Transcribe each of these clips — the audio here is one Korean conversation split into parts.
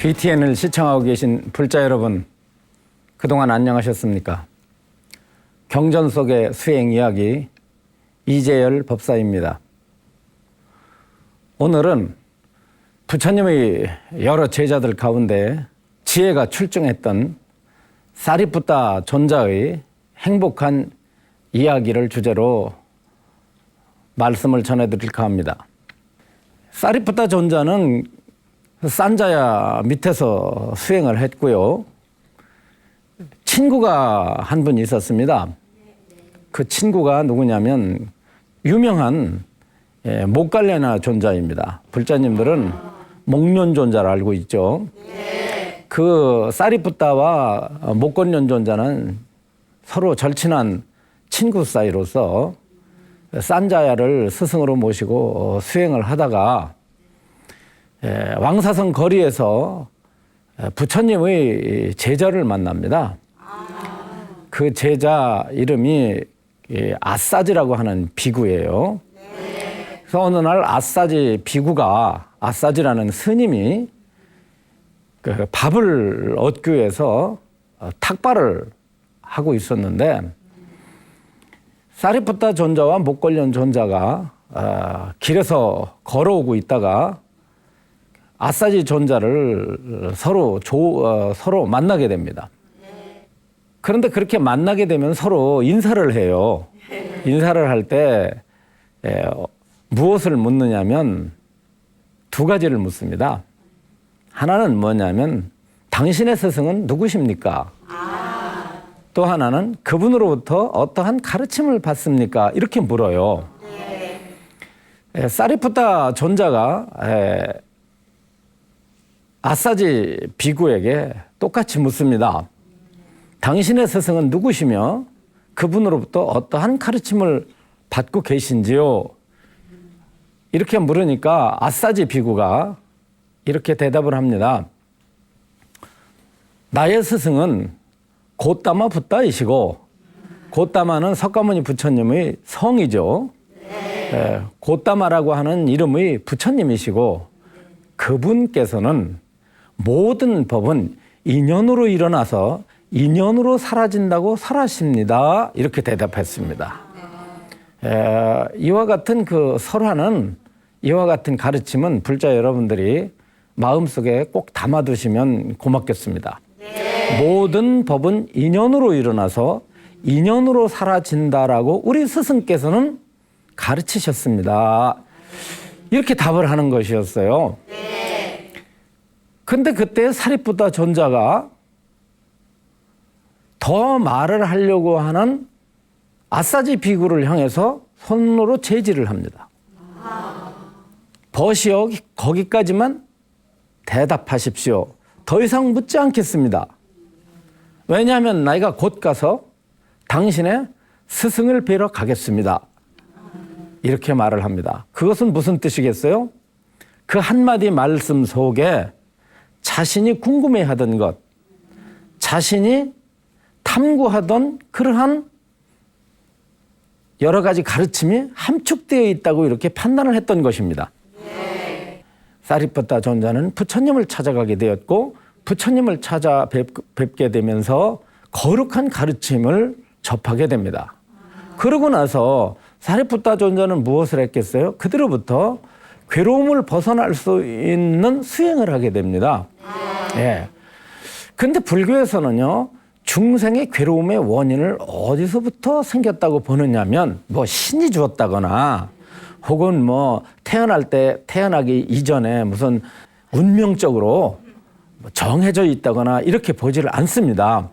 BTN을 시청하고 계신 불자 여러분, 그동안 안녕하셨습니까? 경전 속의 수행 이야기 이재열 법사입니다. 오늘은 부처님의 여러 제자들 가운데 지혜가 출중했던 사리푸타 존자의 행복한 이야기를 주제로 말씀을 전해드릴까 합니다. 사리푸타 존자는 산자야 밑에서 수행을 했고요. 친구가 한 분 있었습니다. 그 친구가 누구냐면 유명한 목갈레나 존자입니다. 불자님들은 목련 존자를 알고 있죠. 그 사리푸타와 목걸련 존자는 서로 절친한 친구 사이로서 산자야를 스승으로 모시고 수행을 하다가 왕사성 거리에서 부처님의 제자를 만납니다. 그 제자 이름이 아싸지라고 하는 비구예요. 그래서 어느 날 아싸지라는 스님이 그 밥을 얻기 위해서 탁발을 하고 있었는데 사리푸타 존자와 목걸련 존자가 길에서 걸어오고 있다가 아싸지 존자를 서로 만나게 됩니다. 그런데 그렇게 만나게 되면 서로 인사를 해요. 인사를 할 때 무엇을 묻느냐면 두 가지를 묻습니다. 하나는 뭐냐면 당신의 스승은 누구십니까? 또 하나는 그분으로부터 어떠한 가르침을 받습니까? 이렇게 물어요. 사리푸타 존자가 아싸지 비구에게 똑같이 묻습니다. 당신의 스승은 누구시며 그분으로부터 어떠한 가르침을 받고 계신지요? 이렇게 물으니까 아싸지 비구가 이렇게 대답을 합니다. 나의 스승은 고따마 붓다이시고, 고따마는 석가모니 부처님의 성이죠. 고따마라고 하는 이름의 부처님이시고 그분께서는 모든 법은 인연으로 일어나서 인연으로 사라진다고 설하십니다. 이렇게 대답했습니다. 이와 같은 그 설화는, 이와 같은 가르침은 불자 여러분들이 마음속에 꼭 담아두시면 고맙겠습니다. 모든 법은 인연으로 일어나서 인연으로 사라진다라고 우리 스승께서는 가르치셨습니다. 이렇게 답을 하는 것이었어요. 근데 그때 사리푸타 존자가 더 말을 하려고 하는 아싸지 비구를 향해서 손으로 제지를 합니다. 버시어 거기까지만 대답하십시오. 더 이상 묻지 않겠습니다. 왜냐하면 나이가 곧 가서 당신의 스승을 뵈러 가겠습니다. 이렇게 말을 합니다. 그것은 무슨 뜻이겠어요? 그 한마디 말씀 속에 자신이 궁금해하던 것, 자신이 탐구하던 그러한 여러 가지 가르침이 함축되어 있다고 이렇게 판단을 했던 것입니다. 사리푸타 존자는 부처님을 찾아가게 되었고 부처님을 찾아뵙게 되면서 거룩한 가르침을 접하게 됩니다. 그러고 나서 사리푸타 존자는 무엇을 했겠어요? 그대로부터 괴로움을 벗어날 수 있는 수행을 하게 됩니다. 근데 불교에서는요, 중생의 괴로움의 원인을 어디서부터 생겼다고 보느냐면, 뭐 신이 주었다거나, 혹은 뭐 태어나기 이전에 무슨 운명적으로 정해져 있다거나 이렇게 보지를 않습니다.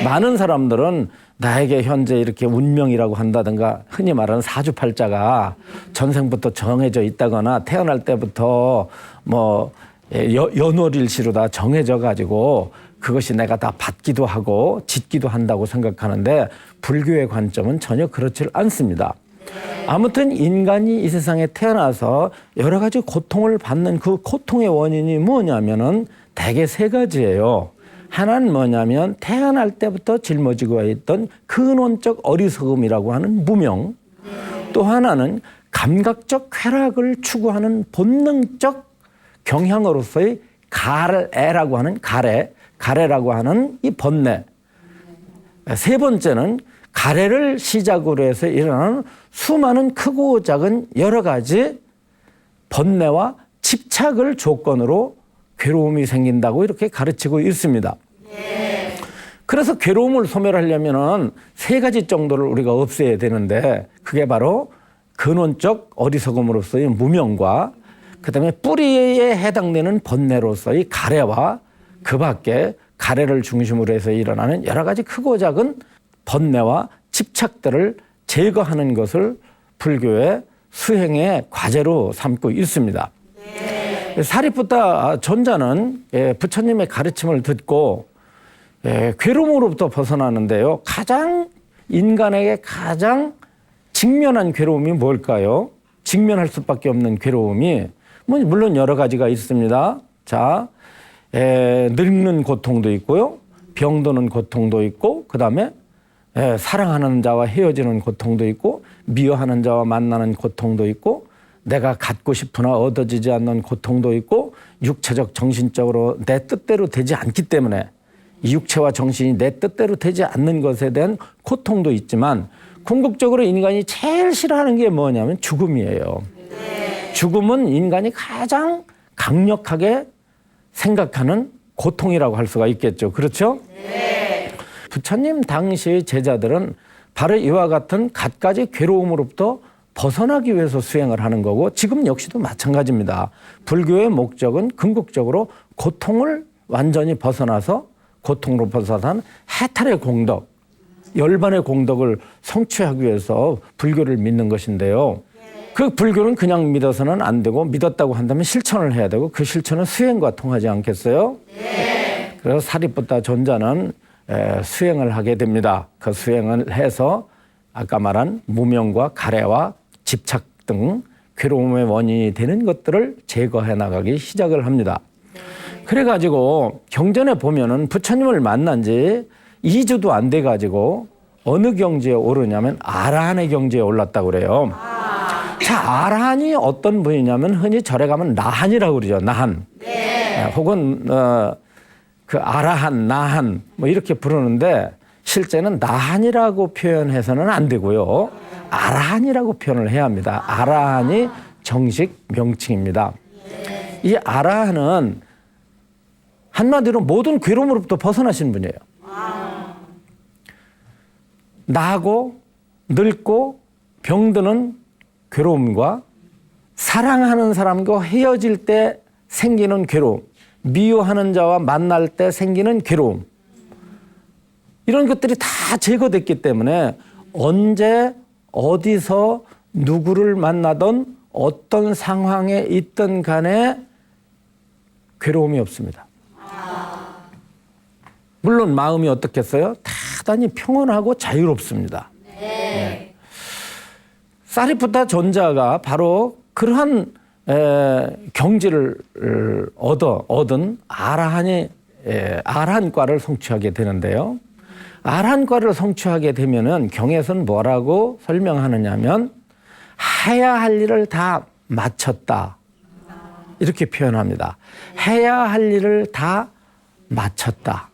많은 사람들은 나에게 현재 이렇게 운명이라고 한다든가 흔히 말하는 사주팔자가 전생부터 정해져 있다거나 태어날 때부터 뭐 연월일시로 다 정해져 가지고 그것이 내가 다 받기도 하고 짓기도 한다고 생각하는데 불교의 관점은 전혀 그렇지 않습니다. 아무튼 인간이 이 세상에 태어나서 여러 가지 고통을 받는 그 고통의 원인이 뭐냐면은 대개 세 가지예요. 하나는 뭐냐면 태어날 때부터 짊어지고 있던 근원적 어리석음이라고 하는 무명. 또 하나는 감각적 쾌락을 추구하는 본능적 경향으로서의 가래라고 하는 가래라고 하는 이 번뇌. 세 번째는 가래를 시작으로 해서 일어나는 수많은 크고 작은 여러 가지 번뇌와 집착을 조건으로 괴로움이 생긴다고 이렇게 가르치고 있습니다. 그래서 괴로움을 소멸하려면은 세 가지 정도를 우리가 없애야 되는데 그게 바로 근원적 어리석음으로서의 무명과 그다음에 뿌리에 해당되는 번뇌로서의 가래와 그 밖에 가래를 중심으로 해서 일어나는 여러 가지 크고 작은 번뇌와 집착들을 제거하는 것을 불교의 수행의 과제로 삼고 있습니다. 사리푸타 존자는 부처님의 가르침을 듣고 괴로움으로부터 벗어나는데요. 인간에게 가장 직면한 괴로움이 뭘까요? 직면할 수밖에 없는 괴로움이 물론 여러 가지가 있습니다. 자, 늙는 고통도 있고요. 병드는 고통도 있고 그다음에 사랑하는 자와 헤어지는 고통도 있고 미워하는 자와 만나는 고통도 있고 내가 갖고 싶으나 얻어지지 않는 고통도 있고 육체적 정신적으로 내 뜻대로 되지 않기 때문에 육체와 정신이 내 뜻대로 되지 않는 것에 대한 고통도 있지만 궁극적으로 인간이 제일 싫어하는 게 뭐냐면 죽음이에요. 죽음은 인간이 가장 강력하게 생각하는 고통이라고 할 수가 있겠죠. 그렇죠? 부처님 당시의 제자들은 바로 이와 같은 갖가지 괴로움으로부터 벗어나기 위해서 수행을 하는 거고 지금 역시도 마찬가지입니다. 불교의 목적은 궁극적으로 고통을 완전히 벗어나서 고통으로 벗어난 해탈의 공덕, 열반의 공덕을 성취하기 위해서 불교를 믿는 것인데요. 그 불교는 그냥 믿어서는 안 되고 믿었다고 한다면 실천을 해야 되고 그 실천은 수행과 통하지 않겠어요? 그래서 사리푸타 존자는 수행을 하게 됩니다. 그 수행을 해서 아까 말한 무명과 가래와 집착 등 괴로움의 원인이 되는 것들을 제거해 나가기 시작을 합니다. 그래가지고 경전에 보면은 부처님을 만난 지 2주도 안 돼가지고 어느 경지에 오르냐면 아라한의 경지에 올랐다고 그래요. 자, 아라한이 어떤 분이냐면 흔히 절에 가면 나한이라고 그러죠. 나한. 혹은 그 아라한, 나한 뭐 이렇게 부르는데 실제는 나한이라고 표현해서는 안 되고요. 아라한이라고 표현을 해야 합니다. 아라한이 정식 명칭입니다. 이 아라한은 한마디로 모든 괴로움으로부터 벗어나신 분이에요. 나고 늙고 병드는 괴로움과 사랑하는 사람과 헤어질 때 생기는 괴로움, 미워하는 자와 만날 때 생기는 괴로움, 이런 것들이 다 제거됐기 때문에 언제 어디서 누구를 만나던 어떤 상황에 있든 간에 괴로움이 없습니다. 물론 마음이 어떻겠어요? 대단히 평온하고 자유롭습니다. 네. 사리푸타 존자가 바로 그러한 경지를 얻은 아라한과를 성취하게 되는데요. 아라한과를 성취하게 되면은 경에서는 뭐라고 설명하느냐면 해야 할 일을 다 마쳤다 이렇게 표현합니다. 해야 할 일을 다 마쳤다.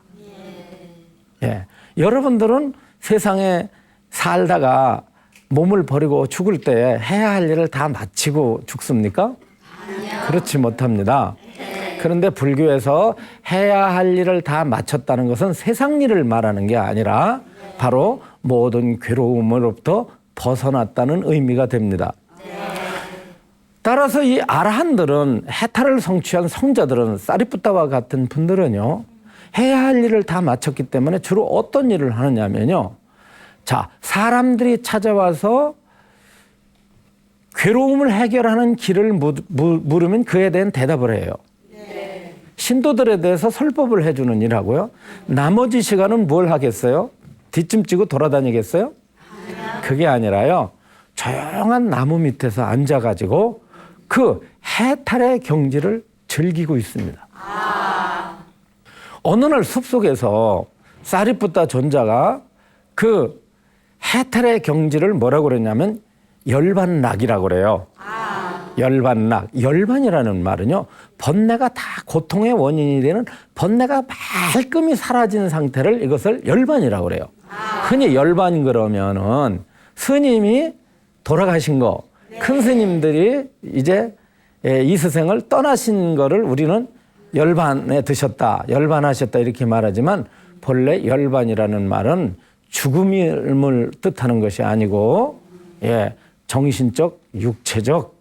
예. 여러분들은 세상에 살다가 몸을 버리고 죽을 때 해야 할 일을 다 마치고 죽습니까? 아니요. 그렇지 못합니다. 그런데 불교에서 해야 할 일을 다 마쳤다는 것은 세상 일을 말하는 게 아니라 바로 모든 괴로움으로부터 벗어났다는 의미가 됩니다. 따라서 이 아라한들은 해탈을 성취한 성자들은 사리푸타와 같은 분들은요. 해야 할 일을 다 마쳤기 때문에 주로 어떤 일을 하느냐면요. 자, 사람들이 찾아와서 괴로움을 해결하는 길을 물으면 그에 대한 대답을 해요. 신도들에 대해서 설법을 해주는 일하고요. 나머지 시간은 뭘 하겠어요? 뒷짐지고 돌아다니겠어요? 그게 아니라요. 조용한 나무 밑에서 앉아가지고 그 해탈의 경지를 즐기고 있습니다. 어느 날 숲속에서 사리푸타 존자가 그 해탈의 경지를 뭐라고 그랬냐면 열반락이라고 그래요. 열반락. 열반이라는 말은요. 번뇌가 다 고통의 원인이 되는 번뇌가 말끔히 사라진 상태를 이것을 열반이라고 그래요. 흔히 열반 그러면은 스님이 돌아가신 거, 큰 스님들이 이제 이스생을 떠나신 거를 우리는 열반에 드셨다, 열반하셨다 이렇게 말하지만 본래 열반이라는 말은 죽음을 뜻하는 것이 아니고 정신적, 육체적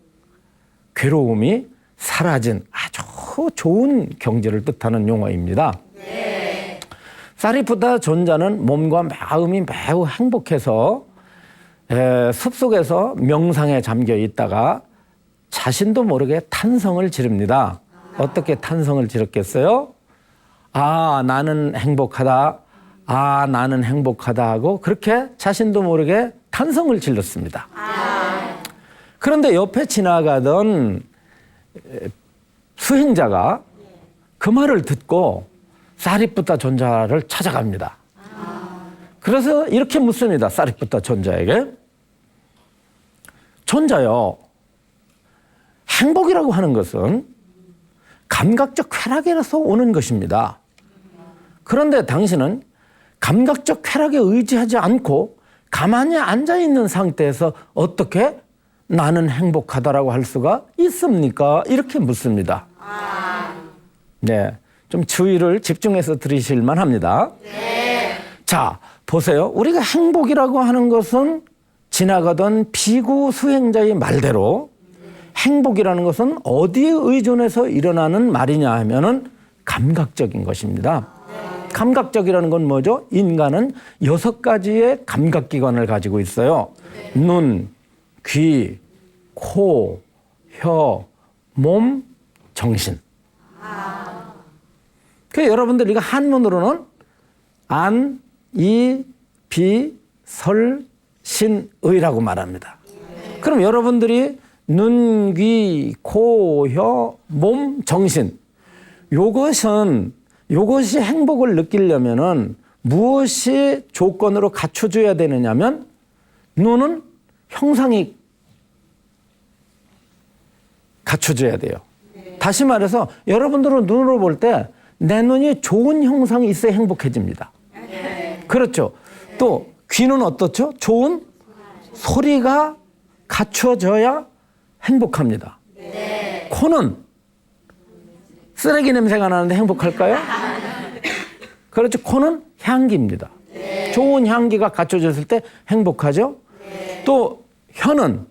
괴로움이 사라진 아주 좋은 경지를 뜻하는 용어입니다. 네. 사리푸타 존자는 몸과 마음이 매우 행복해서 숲속에서 명상에 잠겨 있다가 자신도 모르게 탄성을 지릅니다. 어떻게 탄성을 지렀겠어요? 아, 나는 행복하다. 아, 나는 행복하다 하고 그렇게 자신도 모르게 탄성을 질렀습니다. 그런데 옆에 지나가던 수행자가 그 말을 듣고 사리푸타 존자를 찾아갑니다. 그래서 이렇게 묻습니다. 사리푸타 존자에게. 존자요, 행복이라고 하는 것은 감각적 쾌락에서 오는 것입니다. 그런데 당신은 감각적 쾌락에 의지하지 않고 가만히 앉아있는 상태에서 어떻게 나는 행복하다라고 할 수가 있습니까? 이렇게 묻습니다. 네, 좀 주의를 집중해서 들으실만 합니다. 네. 자, 보세요. 우리가 행복이라고 하는 것은 지나가던 비구 수행자의 말대로 행복이라는 것은 어디에 의존해서 일어나는 말이냐 하면은 감각적인 것입니다. 감각적이라는 건 뭐죠? 인간은 6가지의 감각기관을 가지고 있어요. 눈, 귀, 코, 혀, 몸, 정신. 그래서 여러분들 이거 한문으로는 안, 이, 비, 설, 신, 의라고 말합니다. 그럼 여러분들이 눈, 귀, 코, 혀, 몸, 정신. 요것이 행복을 느끼려면은 무엇이 조건으로 갖춰줘야 되느냐면 눈은 형상이 갖춰줘야 돼요. 다시 말해서 여러분들은 눈으로 볼 때 내 눈이 좋은 형상이 있어야 행복해집니다. 그렇죠. 또 귀는 어떻죠? 좋은 소리가 갖춰져야 행복합니다. 코는 쓰레기 냄새가 나는데 행복할까요? 그렇죠. 코는 향기입니다. 좋은 향기가 갖춰졌을 때 행복하죠. 또 혀는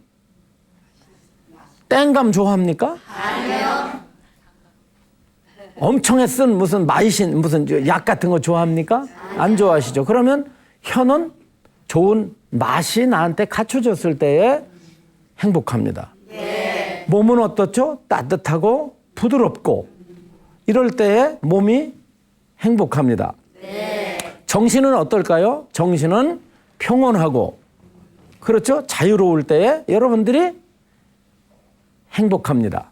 땡감 좋아합니까? 아니요. 엄청 애쓴 무슨 마이신 무슨 약 같은 거 좋아합니까? 안 좋아하시죠. 그러면 혀는 좋은 맛이 나한테 갖춰졌을 때에 행복합니다. 몸은 어떻죠? 따뜻하고 부드럽고 이럴 때에 몸이 행복합니다. 정신은 어떨까요? 정신은 평온하고 그렇죠? 자유로울 때에 여러분들이 행복합니다.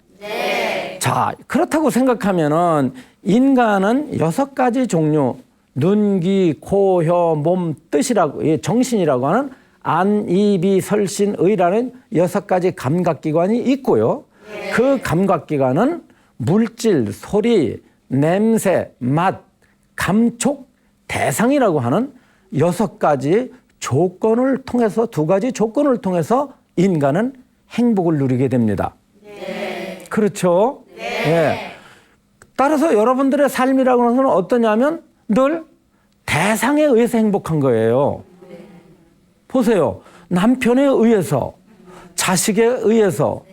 자, 그렇다고 생각하면은 인간은 6가지 종류, 눈, 귀, 코, 혀, 몸, 뜻이라고, 정신이라고 하는 안, 이, 비, 설, 신, 의라는 6가지 감각기관이 있고요. 그 감각기관은 물질, 소리, 냄새, 맛, 감촉, 대상이라고 하는 6가지 조건을 통해서 2가지 조건을 통해서 인간은 행복을 누리게 됩니다. 그렇죠? 네. 따라서 여러분들의 삶이라고 하는 건 어떠냐면 늘 대상에 의해서 행복한 거예요. 보세요. 남편에 의해서, 자식에 의해서,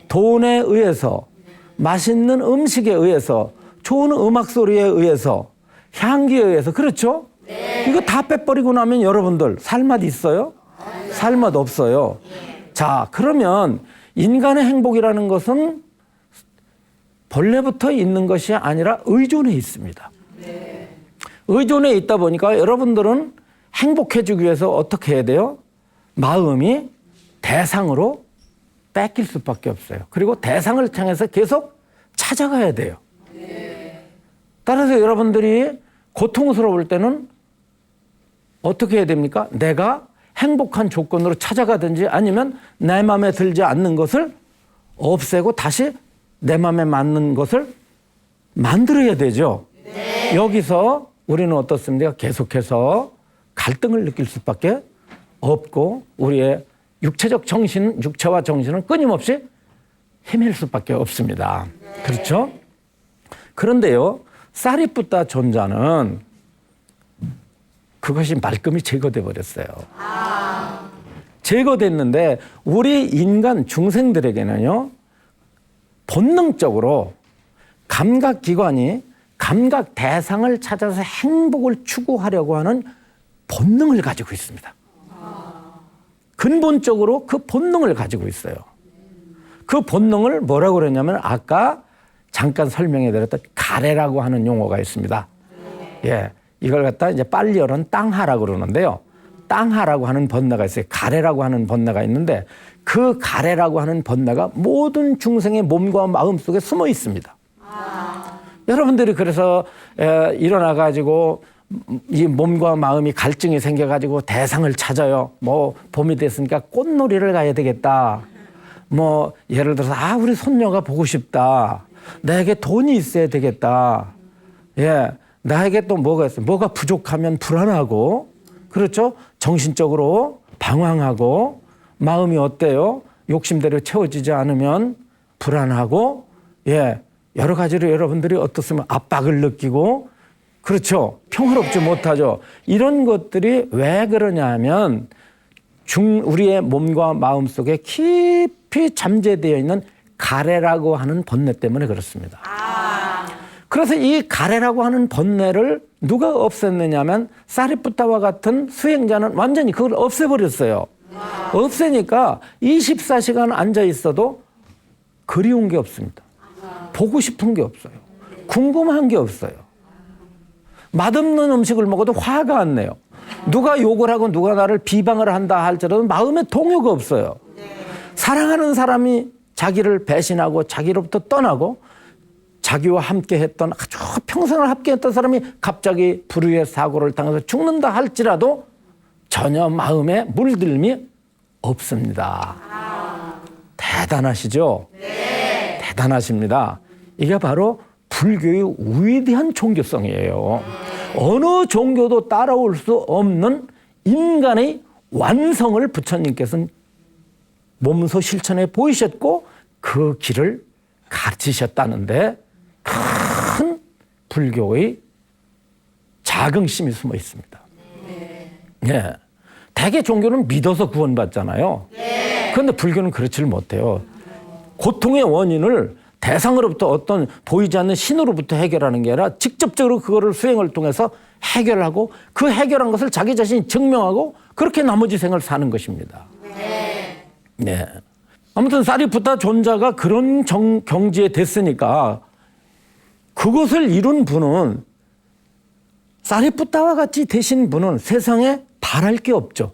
돈에 의해서, 맛있는 음식에 의해서, 좋은 음악 소리에 의해서, 향기에 의해서. 그렇죠? 이거 다 빼버리고 나면 여러분들 살맛 있어요? 살맛 없어요. 자, 그러면 인간의 행복이라는 것은 본래부터 있는 것이 아니라 의존해 있습니다. 의존해 있다 보니까 여러분들은 행복해지기 위해서 어떻게 해야 돼요? 마음이 대상으로 뺏길 수밖에 없어요. 그리고 대상을 향해서 계속 찾아가야 돼요. 따라서 여러분들이 고통스러울 때는 어떻게 해야 됩니까? 내가 행복한 조건으로 찾아가든지 아니면 내 마음에 들지 않는 것을 없애고 다시 내 마음에 맞는 것을 만들어야 되죠. 네. 여기서 우리는 어떻습니까? 계속해서 갈등을 느낄 수밖에 없고 우리의 육체적 정신, 육체와 정신은 끊임없이 헤맬 수밖에 없습니다. 네. 그렇죠? 그런데요, 사리푸타 존자는 그것이 말끔히 제거돼 버렸어요. 제거됐는데 우리 인간 중생들에게는요, 본능적으로 감각기관이 감각 대상을 찾아서 행복을 추구하려고 하는 본능을 가지고 있습니다. 근본적으로 그 본능을 가지고 있어요. 그 본능을 뭐라고 그랬냐면 아까 잠깐 설명해 드렸던 가래라고 하는 용어가 있습니다. 예, 이걸 갖다 이제 빨리어는 땅하라고 그러는데요. 땅하라고 하는 번뇌가 있어요. 가래라고 하는 번뇌가 있는데 그 가래라고 하는 번뇌가 모든 중생의 몸과 마음 속에 숨어 있습니다. 여러분들이 그래서 일어나 가지고 이 몸과 마음이 갈증이 생겨 가지고 대상을 찾아요. 뭐 봄이 됐으니까 꽃놀이를 가야 되겠다. 뭐 예를 들어서 우리 손녀가 보고 싶다. 나에게 돈이 있어야 되겠다. 예, 나에게 또 뭐가 있어요? 뭐가 부족하면 불안하고, 그렇죠? 정신적으로 방황하고, 마음이 어때요? 욕심대로 채워지지 않으면 불안하고, 예, 여러 가지로 여러분들이 어떻으면 압박을 느끼고, 그렇죠? 평화롭지 못하죠. 이런 것들이 왜 그러냐 하면 우리의 몸과 마음 속에 깊이 잠재되어 있는 가래라고 하는 번뇌 때문에 그렇습니다. 그래서 이 가래라고 하는 번뇌를 누가 없앴느냐면 사리푸타와 같은 수행자는 완전히 그걸 없애버렸어요. 없애니까 24시간 앉아 있어도 그리운 게 없습니다. 보고 싶은 게 없어요. 궁금한 게 없어요. 맛없는 음식을 먹어도 화가 안 내요. 누가 욕을 하고 누가 나를 비방을 한다 할지라도 마음에 동요가 없어요. 사랑하는 사람이 자기를 배신하고 자기로부터 떠나고 자기와 함께 했던 아주 평생을 함께 했던 사람이 갑자기 불의의 사고를 당해서 죽는다 할지라도 전혀 마음에 물들림이 없습니다. 대단하시죠? 네. 대단하십니다. 이게 바로 불교의 위대한 종교성이에요. 어느 종교도 따라올 수 없는 인간의 완성을 부처님께서는 몸소 실천해 보이셨고 그 길을 가르치셨다는데 큰 불교의 자긍심이 숨어 있습니다. 네. 대개 종교는 믿어서 구원받잖아요. 그런데 불교는 그렇지를 못해요. 고통의 원인을 대상으로부터 어떤 보이지 않는 신으로부터 해결하는 게 아니라 직접적으로 그거를 수행을 통해서 해결하고 그 해결한 것을 자기 자신이 증명하고 그렇게 나머지 생을 사는 것입니다. 네. 아무튼 사리푸타 존자가 그런 경지에 됐으니까 그것을 이룬 분은 사리푸타와 같이 되신 분은 세상에 바랄 게 없죠.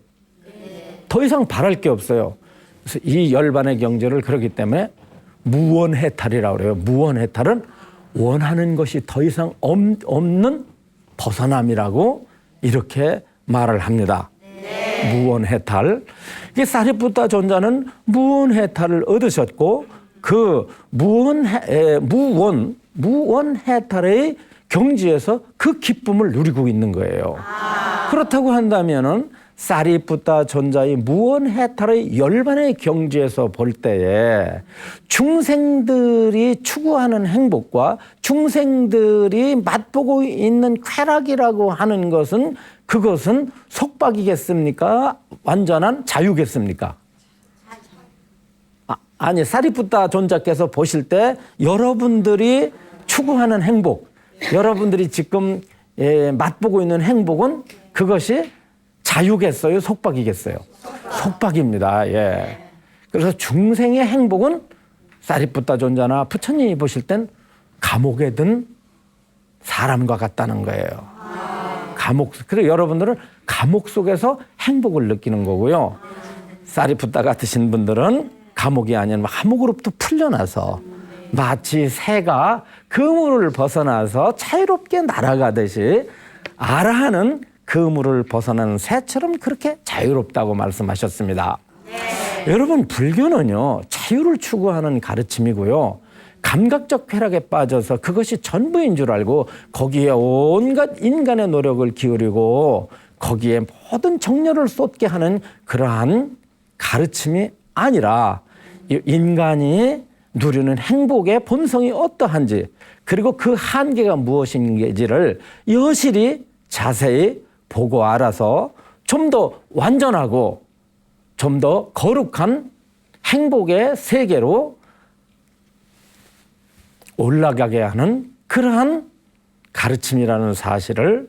더 이상 바랄 게 없어요. 그래서 이 열반의 경지를 그렇기 때문에 무원해탈이라고 그래요. 무원해탈은 원하는 것이 더 이상 없는 벗어남이라고 이렇게 말을 합니다. 무원해탈. 이 사리푸타 존자는 무원해탈을 얻으셨고 그 무원해탈의 경지에서 그 기쁨을 누리고 있는 거예요. 그렇다고 한다면은 사리푸타 존자의 무원해탈의 열반의 경지에서 볼 때에 중생들이 추구하는 행복과 중생들이 맛보고 있는 쾌락이라고 하는 것은 그것은 속박이겠습니까? 완전한 자유겠습니까? 아니, 사리푸타 존자께서 보실 때 여러분들이 추구하는 행복, 여러분들이 지금 맛보고 있는 행복은 그것이 자유겠어요? 속박이겠어요? 속박입니다. 예. 그래서 중생의 행복은 사리푸타 존자나 부처님이 보실 땐 감옥에 든 사람과 같다는 거예요. 그래서 여러분들은 감옥 속에서 행복을 느끼는 거고요. 사리푸타 같으신 분들은 감옥이 아닌 감옥으로부터 풀려나서 마치 새가 그물을 벗어나서 자유롭게 날아가듯이 아라하는 그물을 벗어나는 새처럼 그렇게 자유롭다고 말씀하셨습니다. 여러분, 불교는요 자유를 추구하는 가르침이고요. 감각적 쾌락에 빠져서 그것이 전부인 줄 알고 거기에 온갖 인간의 노력을 기울이고 거기에 모든 정열을 쏟게 하는 그러한 가르침이 아니라 인간이 누리는 행복의 본성이 어떠한지 그리고 그 한계가 무엇인지를 여실히 자세히 보고 알아서 좀 더 완전하고 좀 더 거룩한 행복의 세계로 올라가게 하는 그러한 가르침이라는 사실을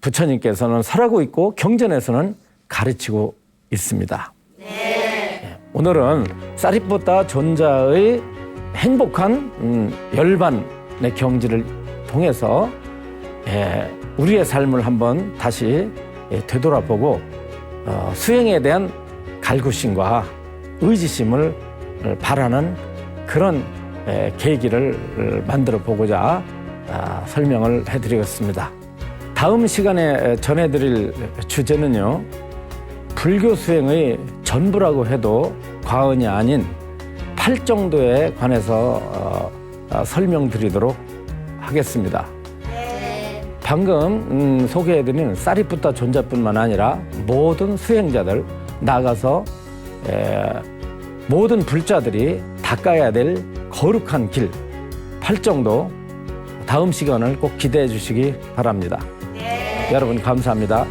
부처님께서는 설하고 있고 경전에서는 가르치고 있습니다. 네. 오늘은 사리푸타 존자의 행복한 열반의 경지를 통해서 우리의 삶을 한번 다시 되돌아보고 수행에 대한 갈구심과 의지심을 바라는 그런 계기를 만들어 보고자 설명을 해드리겠습니다. 다음 시간에 전해드릴 주제는요, 불교 수행의 전부라고 해도 과언이 아닌 8정도에 관해서 설명드리도록 하겠습니다. 방금 소개해드린 사리푸타 존자뿐만 아니라 모든 수행자들 나가서 모든 불자들이 닦아야 될 거룩한 길 8정도 다음 시간을 꼭 기대해 주시기 바랍니다. 여러분 감사합니다.